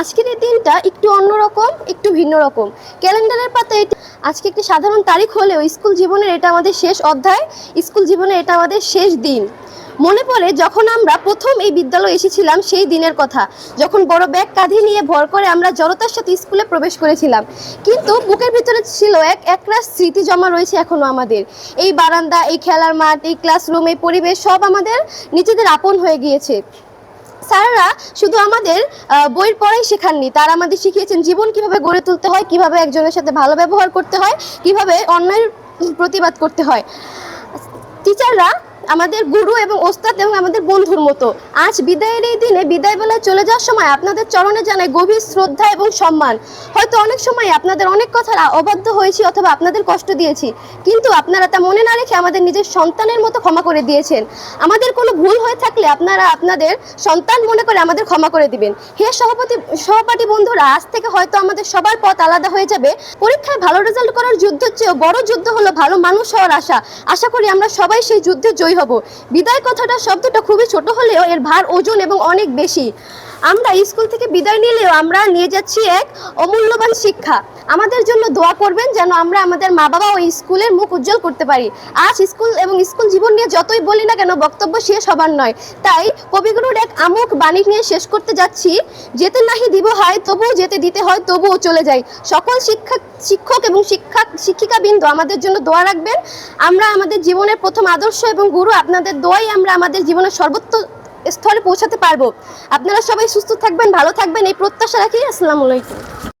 আজকের এই দিনটা একটু অন্যরকম, একটু ভিন্ন রকম। ক্যালেন্ডারের পাতায় আজকে একটি সাধারণ তারিখ হলেও স্কুল জীবনের এটা আমাদের শেষ অধ্যায়, স্কুল জীবনের এটা আমাদের শেষ দিন। মনে পড়ে যখন আমরা প্রথম এই বিদ্যালয়ে এসেছিলাম সেই দিনের কথা, যখন বড় ব্যাগ কাঁধে নিয়ে ভর করে আমরা জড়তার সাথে স্কুলে প্রবেশ করেছিলাম। কিন্তু বুকের ভিতরে ছিল একরাশ স্মৃতি জমা রয়েছে এখনো আমাদের। এই বারান্দা, এই খেলার মাঠ, এই ক্লাসরুম, এই পরিবেশ সব আমাদের নিজেদের আপন হয়ে গিয়েছে। স্যাররা শুধু আমাদের বইয়ের পড়াই শেখাননি, তারা আমাদের শিখিয়েছেন জীবন কিভাবে গড়ে তুলতে হয়, কিভাবে একজনের সাথে ভালো ব্যবহার করতে হয়, কিভাবে অন্যায়ের প্রতিবাদ করতে হয়। টিচাররা আমাদের গুরু এবং ওস্তাদ এবং আমাদের বন্ধুর মতো। আজ বিদায়ের এই দিনে বিদায়বেলায় চলে যাওয়ার সময় আপনাদের চরণে জানাই গভীর শ্রদ্ধা এবং সম্মান। হয়তো অনেক সময় আপনাদের অনেক কথা অবাধ্য হয়েছি অথবা আপনাদের কষ্ট দিয়েছি, কিন্তু আপনারা তা মনে না রেখে আমাদের নিজের সন্তানের মতো ক্ষমা করে দিয়েছেন। আমাদের কোনো ভুল হয়ে থাকলে আপনারা আপনাদের সন্তান মনে করে আমাদের ক্ষমা করে দিবেন। হে সহপাঠী বন্ধুরা, আজ থেকে হয়তো আমাদের সবার পথ আলাদা হয়ে যাবে। পরীক্ষায় ভালো রেজাল্ট করার যুদ্ধের চেয়েও বড় যুদ্ধ হলো ভালো মানুষ হওয়ার আশা করি আমরা সবাই সেই যুদ্ধে জয়ী হব। বিদায় কথাটা শব্দটা খুবই ছোট হলেও এর ভার, ওজন এবং অনেক বেশি। আমরা স্কুল থেকে বিদায় নিলেও আমরা নিয়ে যাচ্ছি এক অমূল্যবান শিক্ষা। আমাদের জন্য দোয়া করবেন যেন আমরা আমাদের মা বাবা ও স্কুলের মুখ উজ্জ্বল করতে পারি। আজ স্কুল এবং স্কুল জীবন নিয়ে যতই বলি না কেন, বক্তব্য শেষ হবার নয়। তাই কবিগুরুর এক আমোঘ বাণী নিয়ে শেষ করতে যাচ্ছি। যেতে নাহি দিব হয়, তবুও যেতে দিতে হয়, তবুও চলে যাই। সকল শিক্ষক এবং শিক্ষিকাবৃন্দ আমাদের জন্য দোয়া রাখবেন। আমরা আমাদের জীবনের প্রথম আদর্শ এবং গুরু, আপনাদের দোয়াই আমরা আমাদের জীবনের সর্বোচ্চ স্তরে পৌঁছাতে পারবো। আপনারা সবাই সুস্থ থাকবেন, ভালো থাকবেন, এই প্রত্যাশা রাখি। আসসালামু আলাইকুম।